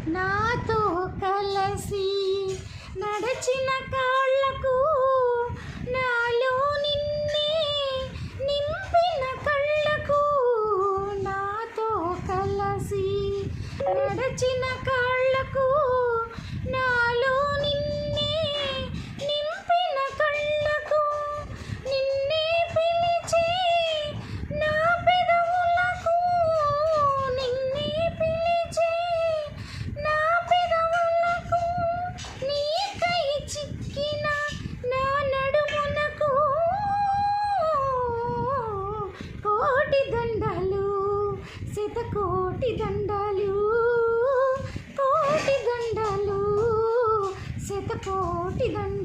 నాతో కలసి నడచిన కాళ్ళకు నాలో నిన్నే నింపిన కళ్ళకు నాతో కలసి నడచిన కాళ్ళకు నాలో నిన్నే నింపిన కళ్ళకు నిన్నే పిలిచి నా పెదవులకు నిన్నే పిలిచి నా పెదవులకు నీకై చిక్కిన నా నడుమునకు కోటి దండాలు శతకోటి దండాలు కోటి దండాలు శతకోటి దండాలు.